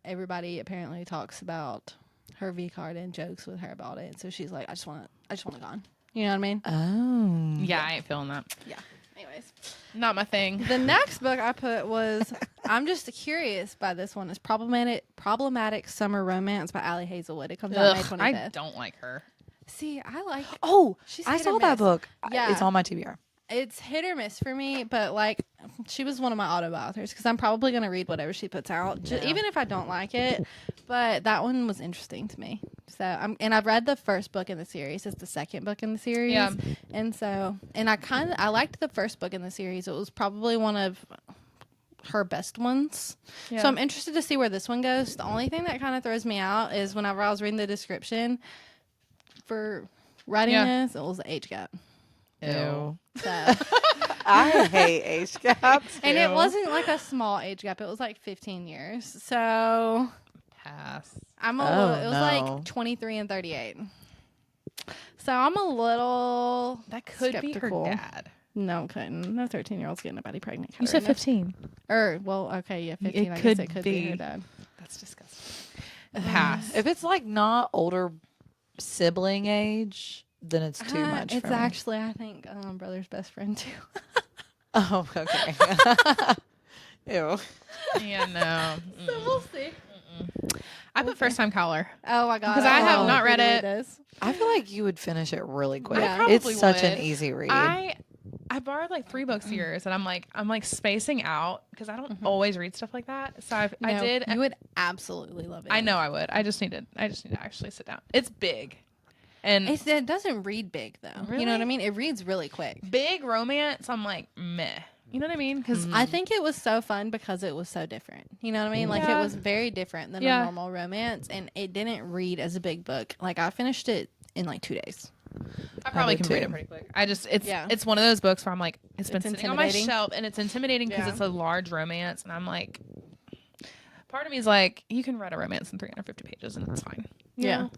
everybody apparently talks about her V card and jokes with her about it. So she's like, I just want it gone. You know what I mean? Oh. Yeah, I ain't feeling that. Yeah. Anyways, Not my thing. the next book I put was I'm just curious by this one. It's problematic summer romance by Allie Hazelwood. It comes out May Ugh, 25th. I don't like her. See, I like Oh, She's I hit or saw that miss. book. Yeah. It's on my TBR. it's hit or miss for me, but like she was one of my auto authors because I'm probably going to read whatever she puts out, even if I don't like it. But that one was interesting to me. So and I've read the first book in the series. It's the second book in the series. Yeah. And so, and I liked the first book in the series. It was probably one of her best ones. Yeah. So I'm interested to see where this one goes. The only thing that kind of throws me out is whenever I was reading the description for writing Yeah. this, it was the age gap. Ew. So. I hate age gaps. And it Ew. wasn't like a small age gap. It was like 15 years. So Pass. I'm a Oh, little, it was no. like 23 and 38. So I'm a little That could skeptical. be her dad. No, couldn't. No 13-year-old's getting a buddy pregnant. You said Katarina. 15. Or, well, okay, yeah, 15. I could guess it could be be. her dad. That's disgusting. Pass. If it's like not older sibling age, then it's too much. It's for me. actually, I think, brother's best friend too. Oh, okay. Ew. Yeah, no. So we'll see. I put first time caller. Oh my god! 'Cause I have not read it. This. I feel like you would finish it really quick. Yeah. I probably It's such an would. easy read. I borrowed like 3 books a year, and I'm like spacing out because I don't always read stuff like that. So I No, did. You would absolutely love it. I know I would. I just need to actually sit down. It's big, and It doesn't read big though. You know what I Really? mean? It reads really quick. big romance. I'm like meh. You know what I mean? Because I think it was so fun because it was so different. You know what I mean? Like Yeah. it was very different than Yeah. a normal romance, and it didn't read as a big book. Like I finished it in like 2 days. I probably did can read too. it pretty quick. It's Yeah. it's one of those books where I'm like it's been sitting on my intimidating. shelf and it's intimidating because Yeah. it's a large romance, and I'm like, part of me is like, you can write a romance in 350 pages and it's fine. You Yeah. know?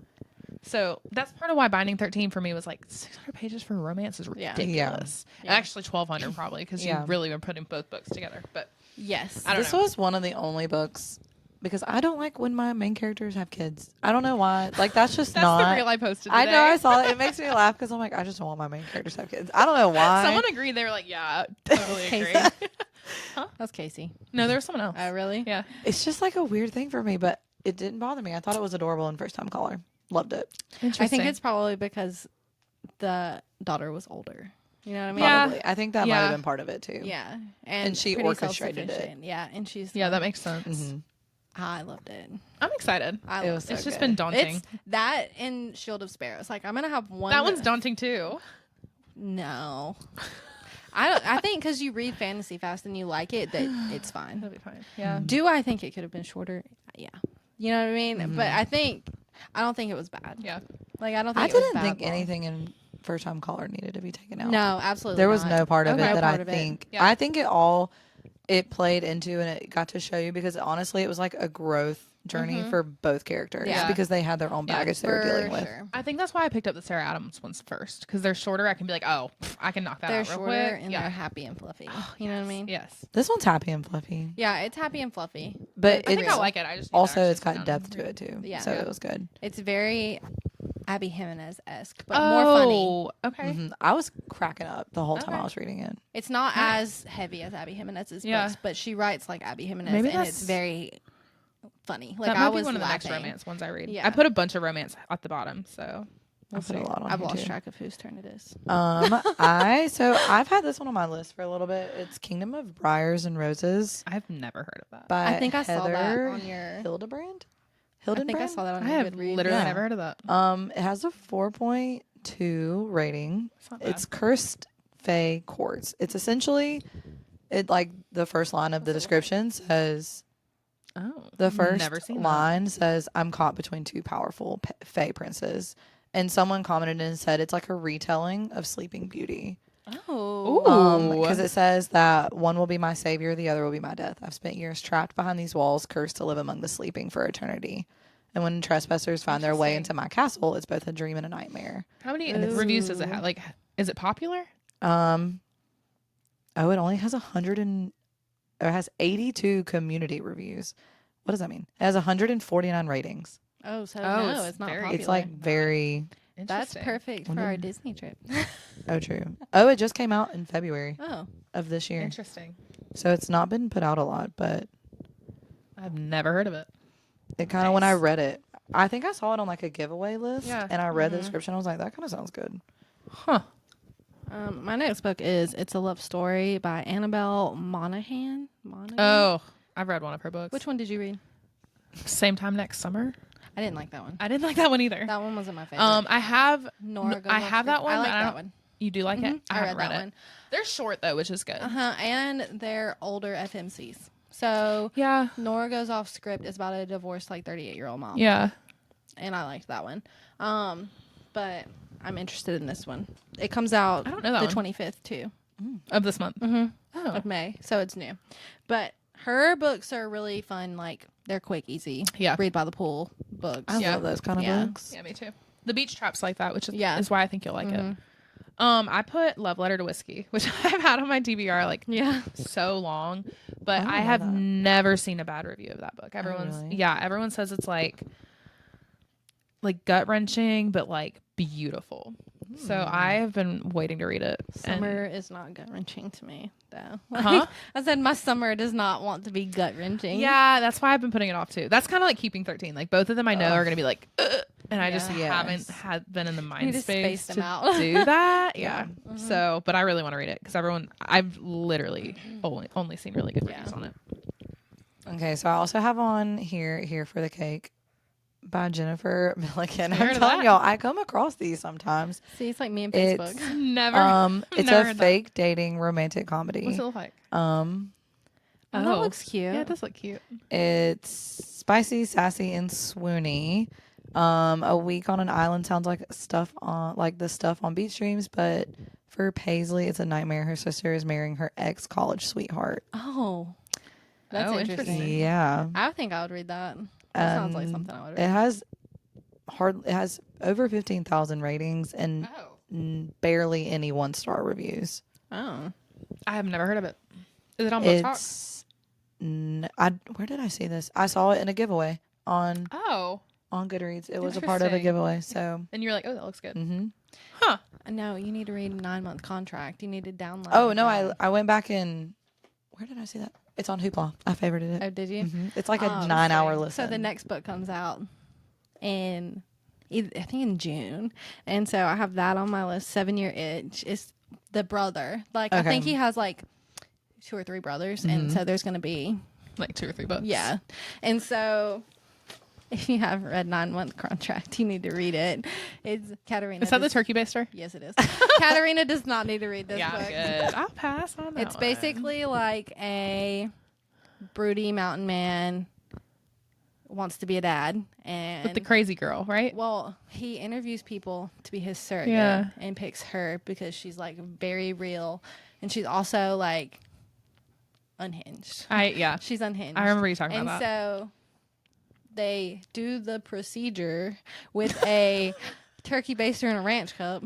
So that's part of why Binding 13 for me was like 600 pages for romance is Yeah. ridiculous. Yeah. Actually, 1,200 probably because Yeah. you really were putting both books together. But Yes. I don't This know. was one of the only books because I don't like when my main characters have kids. I don't know why. Like that's just That's not. the reel I posted today. I know I saw it. It makes me laugh because I'm like, I just don't want my main characters to have kids. I don't know why. Someone agreed. They were like, yeah, totally agree. Casey. That's Casey. No, there was someone else. Oh, really? Yeah. It's just like a weird thing for me, but it didn't bother me. I thought it was adorable in First Time Caller. Loved it. I think it's probably because the daughter was older. You know what I mean? Yeah. Probably. I think that might have been part of it too. Yeah. And she pretty orchestrated it. self-sufficient. Yeah. And she's Yeah, like, that makes sense. Mhm. I loved it. I'm excited. I It loved was so It's just good. been daunting. It's that and Shield of Sparrows. Like I'm gonna have one. That one's daunting too. No. I think because you read fantasy fast and you like it, that it's fine. That'll be fine. Yeah. Do I think it could have been shorter? Yeah. You know what I mean? Mm-hmm. But I don't think it was bad. Yeah. Like I don't think I it was didn't bad think long. anything in First Time Caller needed to be taken out. No, absolutely. There was not. no part of Okay. it that No I part of it. think. Yeah. I think it played into and it got to show you because honestly, it was like a growth journey for both characters Yeah. because they had their own baggage they were For dealing with. sure. I think that's why I picked up the Sarah Adams ones first because they're shorter. I can be like, oh, I can knock that They're out real shorter quick. and yeah. they're happy and fluffy. You know what I mean? Yes. This one's happy and fluffy, Yeah, it's happy and fluffy. but I think I it's like it. I just need to also actually it's sit got down depth and to read it too. Yeah. So Yeah. it was good. It's very Abby Jimenez-esque, but more funny. Oh, okay. Mhm. I was cracking up the whole time Okay. I was reading it. It's not as heavy as Abby Jimenez's Yeah. books, but she writes like Abby Jimenez, Maybe and that's- it's very funny. Like That I might was be one of the next laughing. romance ones I read. Yeah. I put a bunch of romance at the bottom, so I put a lot on I've here, lost too. track of whose turn it is. I've had this one on my list for a little bit. It's Kingdom of Briars and Roses I've never heard of that. by I think I saw that Heather on your. Hildebrand. I think I saw that on I your have Goodreads. literally Yeah. never heard of that. It has a 4.2 rating. It's not bad. It's Cursed Fae Courts. It's essentially like the first line of the description says Oh, the first never seen line says I'm caught between two powerful Fae princes. And someone commented and said it's like a retelling of Sleeping Beauty. Oh, Ooh. Because it says that one will be my savior, the other will be my death. I've spent years trapped behind these walls, cursed to live among the sleeping for eternity. And when trespassers find their way into my castle, it's both a dream and a nightmare. How many reviews does it have? Like, is it popular? Oh, it only has 100 and it has 82 community reviews. What does that mean? It has 149 ratings. oh, so Oh, no, it's it's not very- popular. It's like very That's Interesting. perfect for our Disney trip. true. Oh, it just came out in February Oh, of this year. Interesting. So it's not been put out a lot, but I've never heard of it. it kind of when I read it, I think I saw it on like a giveaway list Yeah. and I read the description. I was like, that kind of sounds good. Huh. my next book is It's a Love Story by Annabelle Monaghan. Oh, I've read one of her books. Which one did you read? Same time next summer. I didn't like that one. I didn't like that one either. That one wasn't my favorite. I have Nora goes I off have that script. one. I but like that don't- one. You do like it? I haven't read that it. one. They're short though, which is good. And they're older FMCs. So Yeah. Nora goes off script is about a divorced like 38-year-old mom. Yeah. And I liked that one. But I'm interested in this one. It comes out I don't know that the one. 25th too Of this month. Oh. of May, so it's new. But her books are really fun. Like they're quick, easy. Yeah. Read by the pool books. I Yeah. love those kind of Yeah. books. Yeah, me too. The beach traps like that, which is, Yeah. is why I think you'll like it. I put Love Letter to Whiskey, which I've had on my TBR like Yeah. so long, but I I don't have know that. never seen a bad review of that book. really? Everyone says it's like gut wrenching, but like beautiful. So I have been waiting to read it. and- Summer is not gut wrenching to me, though. Huh? I said my summer does not want to be gut wrenching. Yeah, that's why I've been putting it off too. That's kind of like Keeping 13. Like both of them I know are going to be like, "Ugh," and I just Yeah. haven't had been in the mind need to space space them to out. do that. Yeah. So, but I really want to read it because I've literally only seen really good reviews on it. Okay, so I also have on Here for the Cake by Jennifer Milliken. Heard I'm of telling that? y'all, I come across these sometimes. See, it's like me and It's Facebook. Never. it's never a heard that. fake dating romantic comedy. What's it look like? Oh, that looks cute. Yeah, it does look cute. It's spicy, sassy, and swoony. A week on an island sounds like the stuff on beach dreams, but for Paisley, it's a nightmare. Her sister is marrying her ex-college sweetheart. Oh, that's Oh, interesting. interesting. Yeah. I think I would read that. That sounds like something I would read. It has It has over 15,000 ratings and barely any 1-star reviews. Oh. I have never heard of it. Is it on Book Talk? Where did I see this? I saw it in a giveaway on Goodreads. It was a part of a Interesting. giveaway. So, And you're like, oh, that looks good. mm-hmm. Huh. No, you need to read 9-month contract. You need to download. Oh no, I went back and where did I see that? It's on Hoopla. I favorited it. Oh, did you? Mm-hmm. It's like a 9-hour listen. So the next book comes out in, I think in June, and so I have that on my list. 7-Year Itch. It's the brother. Like I think he has like 2 or 3 brothers, and so there's going to be Like 2 or 3 books. Yeah, and so. If you haven't read 9-month contract, you need to read it. It's Katarina. Is that the turkey baster? Yes, it is. Katarina does not need to read this book. Good. I'll pass on that. It's basically like a broody mountain man wants to be a dad, and with the crazy girl, right? well, he interviews people to be his surrogate and picks her because she's like very real, and she's also like unhinged. She's unhinged. I remember you talking and about that. So they do the procedure with a turkey baster and a ranch cup.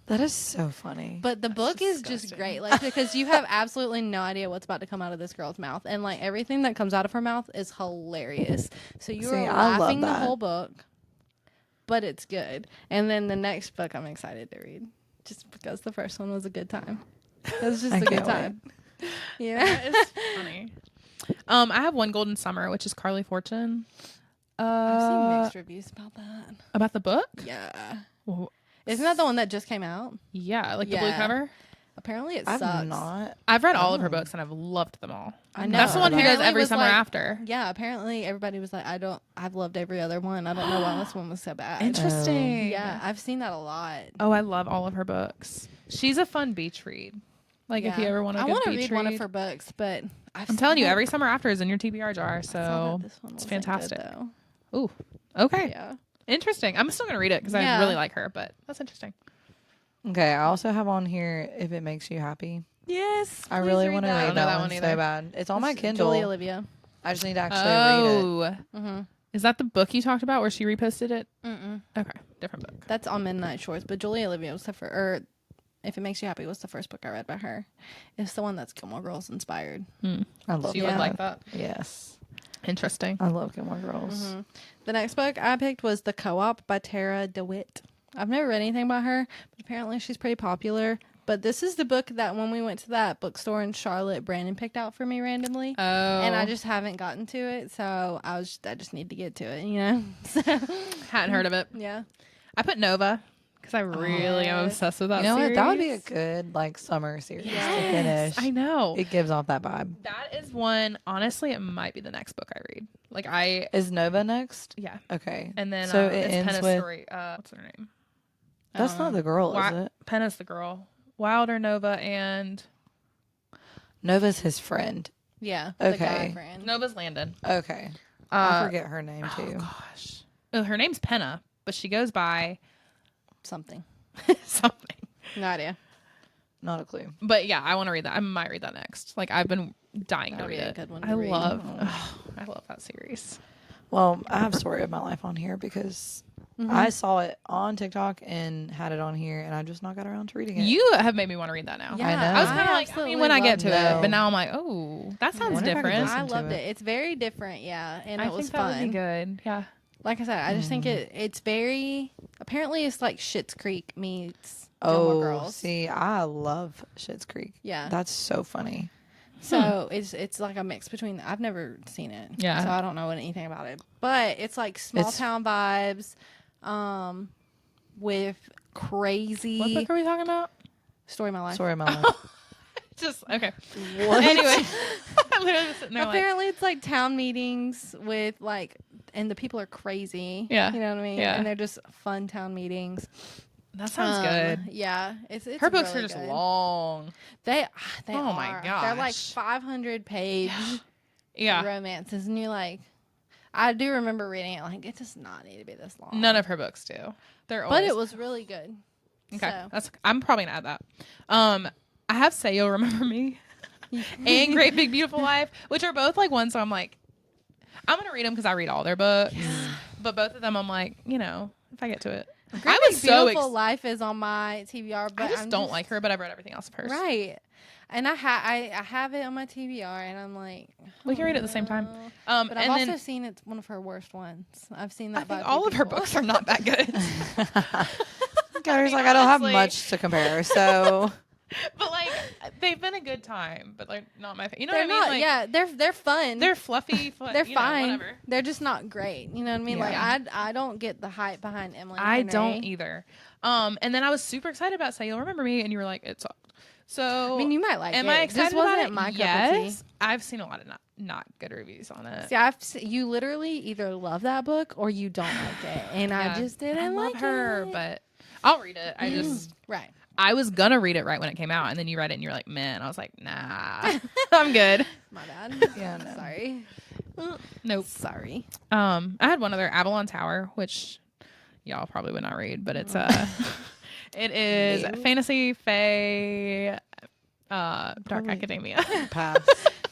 That is so funny. But the book is just great, like because you have absolutely no idea what's about to come out of this girl's mouth, and like everything that comes out of her mouth is hilarious. So you are laughing the whole book, but it's good. And then the next book I'm excited to read, just because the first one was a good time. It was just a good time. Yeah, It's funny. I have One Golden Summer, which is Carly Fortune. I've seen mixed reviews about that. About the book? Yeah. Well, Isn't that the one that just came out? yeah, like the blue Yeah. cover. Apparently it I've sucks. not. I've read all of her books and I've loved them all. I know. That's the one who does Apparently Every was Summer like- After. Yeah, apparently everybody was like, I've loved every other one. I don't know why this one was so bad. Interesting. Yeah, I've seen that a lot. Oh, I love all of her books. She's a fun beach read. Like if you ever want to I want to read one of her books, but I'm telling you, Every Summer After is in your TBR jar, so this one it's wasn't fantastic. Good, though. Ooh, okay. Yeah. Interesting. I'm still going to read it because I Yeah. really like her, but that's interesting. Okay, I also have on here If It Makes You Happy. Yes. I really want to I read don't know that, that one one so either. bad. It's on my Kindle. Julie Olivia. I just need to actually read it. Mm-hmm. Is that the book you talked about where she reposted it? Mm-mm. Okay, different book. That's on Midnight Shores, but Julie Olivia was the first, or If It Makes You Happy was the first book I read by her. It's the one that's Gilmore Girls inspired. I love So you that. would like that? Yes. Interesting. I love Gilmore Girls. Mm-hmm. The next book I picked was The Co-op by Tara DeWitt. I've never read anything by her, but apparently she's pretty popular. But this is the book that when we went to that bookstore in Charlotte, Brandon picked out for me randomly. Oh. And I just haven't gotten to it, so I just need to get to it, you know? So, Hadn't heard of it. yeah. I put Nova because I really am obsessed with that You know series. what? That would be a good like summer series to finish. I know. It gives off that vibe. That is one, honestly, it might be the next book I read. Like Is Nova next? yeah. Okay. And then so it it's ends Penna's with story. What's her name? that's not the girl, is it? Penna's the girl. Wilder, Nova, and Nova's his friend. Yeah. The Okay. guy friend. Nova's Landon. Okay. I forget her name too. Gosh. Oh, her name's Penna, but she goes by Something. something. No idea. Not a clue. But yeah, I want to read that. I might read that next. Like I've been dying to That'd read be a it. good one to I read. love I love that series. Well, I have Story of My Life on here because I saw it on TikTok and had it on here, and I just not got around to reading it. You have made me want to read that now. Yeah, I know. I was kind of like, I absolutely mean, when I get loved to it. it, but now I'm like, oh, that sounds wonder if I could different. listen I to loved it. it. It's very different, yeah, and I it was think that would fun. be good. Yeah. Like I said, I just think it's very. Apparently, it's like Schitt's Creek meets Gilmore Girls. See, I love Schitt's Creek. Yeah. That's so funny. So it's like a mix between. I've never seen it, Yeah. so I don't know anything about it. But it's like small town vibes, with crazy What book are we talking about? Story of My Life. Story of My Life. Just okay. Anyway, I'm literally just sitting there like, Apparently, it's like town meetings with like, and the people are crazy. Yeah. You know what I mean? Yeah. And they're just fun town meetings. that sounds good. Yeah, it's Her books really are just good. long. They Oh my are. They're like gosh. 500 page Yeah. romances, and you're like, I do remember reading it. Like, it does not need to be this long. None of her books do. They're but always it was really good. okay. So. I'm probably gonna add that. I have Say You'll Remember Me and Great Big Beautiful Life, which are both like ones. So I'm like, I'm gonna read them because I read all their books. But both of them, I'm like, you know, if I get to it. I was so Beautiful Life is on my TBR, but I just I'm don't like her, but I've read everything else of hers. Right. And I have it on my TBR, and I'm like, We can read it at the same time. But I've and also then seen it's one of her worst ones. I've seen that. I by think a few all of her people. books are not that good. Katarina's like, I don't have honestly- much to compare, so But like, they've been a good time, but like not my. You know They're what I mean? not. Like, yeah, they're fun. they're fluffy. They're you know, fine. whatever. They're just not great. You know what I mean? Yeah. Like I don't get the hype behind Emily. I Henry. don't either. And then I was super excited about Say You'll Remember Me, and you were like, it sucked. So I mean, you might like am it. I It excited just about wasn't it? my cup of tea. Yes. I've seen a lot of not good reviews on it. See, you literally either love that book or you don't like it, and I Yeah. just didn't I love like her, it. but I'll read it. I just Right. I was gonna read it right when it came out, and then you read it, and you're like, man. I was like, nah, I'm good. My bad. Yeah, no. Sorry. Nope. Sorry. I had one other, Avalon Tower, which y'all probably would not read, but it's it is Maybe. fantasy, fae, dark Probably. academia. pass.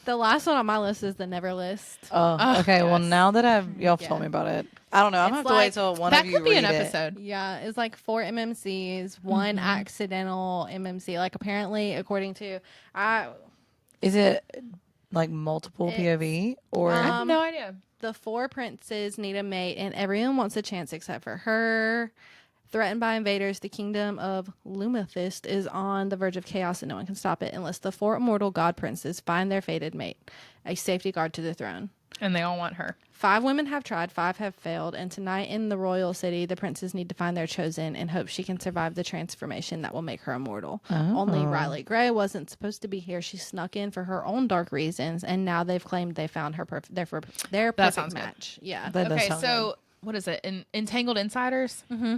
The last one on my list is the Never List. Oh, okay. Well, yes. now that y'all Yeah. told me about it, I don't know. I'm gonna It's have to wait like- till one that of you could be an read it. episode. Yeah, it's like 4 MMCs, one accidental MMC. Like apparently, according to Is it like multiple It's, POV or? I have no idea. the 4 princes need a mate, and everyone wants a chance except for her. Threatened by invaders, the kingdom of Lumathist is on the verge of chaos, and no one can stop it unless the 4 immortal god princes find their fated mate, a safety guard to the throne. And they all want her. 5 women have tried, 5 have failed, and tonight in the royal city, the princes need to find their chosen and hope she can survive the transformation that will make her immortal. Only Riley Gray wasn't supposed to be here. She snuck in for her own dark reasons, and now they've claimed they found her their perfect sounds good. match. Yeah. That does Okay, sound so what is it? Entangled Insiders? Mm-hmm.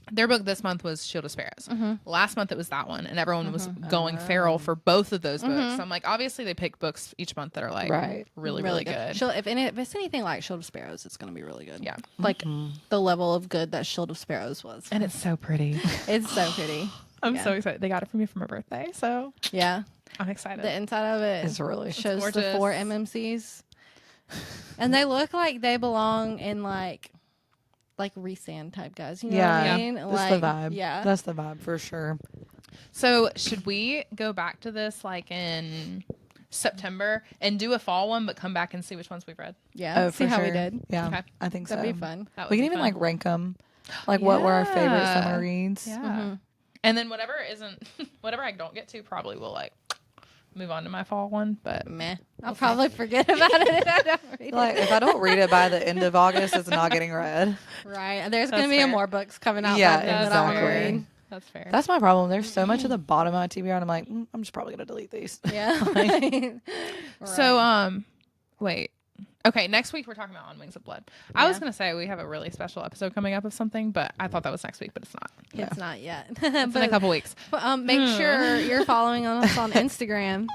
Their book this month was Shield of Sparrows. Last month it was that one, and everyone was going feral for both of those books. So I'm like, obviously they pick books each month that are like Right. really good. If it's anything like Shield of Sparrows, it's going to be really good. Yeah. Like the level of good that Shield of Sparrows was. And it's so pretty. It's so pretty. I'm Yeah. so excited. They got it for me for my birthday, so Yeah. I'm excited. The inside of it It's really shows the gorgeous. 4 MMCs. And they look like they belong in like Resand type guys. You know what I mean? That's Like, the vibe. Yeah. That's the vibe for sure. So should we go back to this like in September and do a fall one, but come back and see which ones we've read? Yeah. Oh, See for how we sure. did. Yeah, Okay. I think That'd so. be fun. That would We can be even fun. like rank them, like what were our favorite Yeah. summer reads. Yeah. Mm-hmm. And then whatever I don't get to, probably will like move on to my fall one. But Meh. I'll probably forget about it if I don't read Like it. if I don't read it by the end of August, it's not getting read. Right. There's going to That's be fair. more books coming out. Yeah, by then that I wanna exactly. read. that's fair. That's my problem. There's so much at the bottom of my TBR, and I'm like, I'm just probably gonna delete these. Yeah. So wait. Okay, next week we're talking about On Wings of Blood. I was Yeah. gonna say we have a really special episode coming up of something, but I thought that was next week, but it's not. It's not yet. It's in a couple weeks. But make sure you're following us on Instagram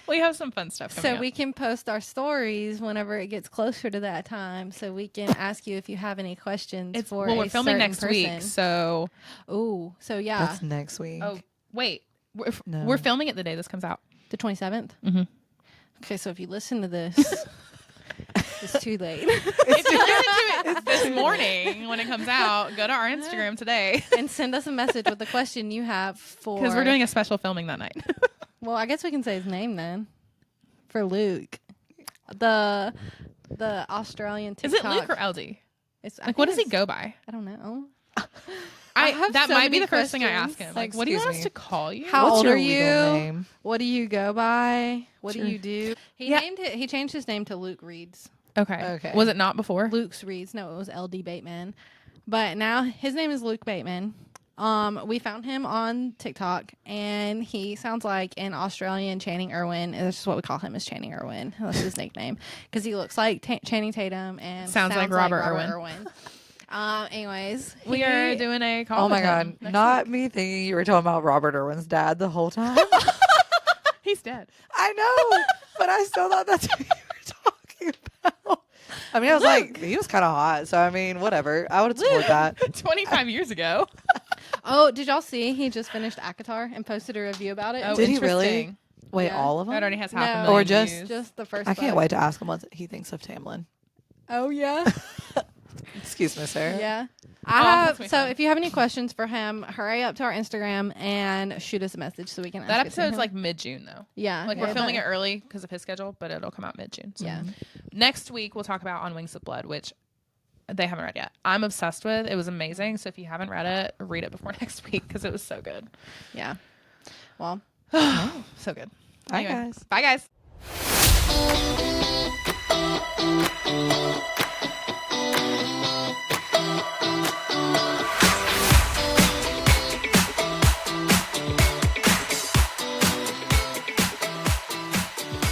We have some fun stuff coming so up. we can post our stories whenever it gets closer to that time, so we can ask you if you have any questions for well, a we're filming certain next week, person. so Ooh, so yeah, That's next week. oh wait, we're, No. we're filming it the day this comes out. the 27th. Mhm. Okay, so if you listen to this, it's too late. If you listen to it this morning when it comes out, go to our Instagram today And send us a message with the question you have for. because we're doing a special filming that night. Well, I guess we can say his name then. For Luke, the Australian Is TikTok. it Luke or LD? It's, I Like, what think does he it's- go by? I don't know. I have that so might be many the first thing I ask questions. him. Like, what do you Excuse want us me. to call you? How What's old your are legal you? name? What do you go by? What Sure. do you do? He Yeah. named it. He changed his name to Luke Reads. Okay. Okay. Was it not before? Luke's Reads. No, it was LD Bateman. But now his name is Luke Bateman. We found him on TikTok, and he sounds like an Australian Channing Irwin. That's just what we call him, is Channing Irwin. That's his nickname, because he looks like Channing Tatum and Sounds like Robert Irwin. Anyways, We are doing a call. Oh my with god! him next Not week. me thinking you were talking about Robert Irwin's dad the whole time. He's dead. I know, but I still thought that's who you were talking about. I mean, I was like, he was kind of hot, so I mean, whatever. I would support that. 25 years ago. Oh, did y'all see? He just finished ACOTAR and posted a review about it. Oh, Did he really? interesting. Wait, Yeah. all of It them? already has No. half a Or million just- views. Just the first. I can't book. wait to ask him what he thinks of Tamlin. Oh yeah. Excuse me, sir. Yeah. that's my So son. if you have any questions for him, hurry up to our Instagram and shoot us a message so we can ask That it to episode's him. like mid-June though. yeah. Like yeah, we're filming but- it early because of his schedule, but it'll come out mid-June. So. Yeah. Next week we'll talk about On Wings of Blood, which they haven't read yet. I'm obsessed with. It was amazing. So if you haven't read it, read it before next week because it was so good. Yeah. Well, So good. Bye, guys. Bye guys.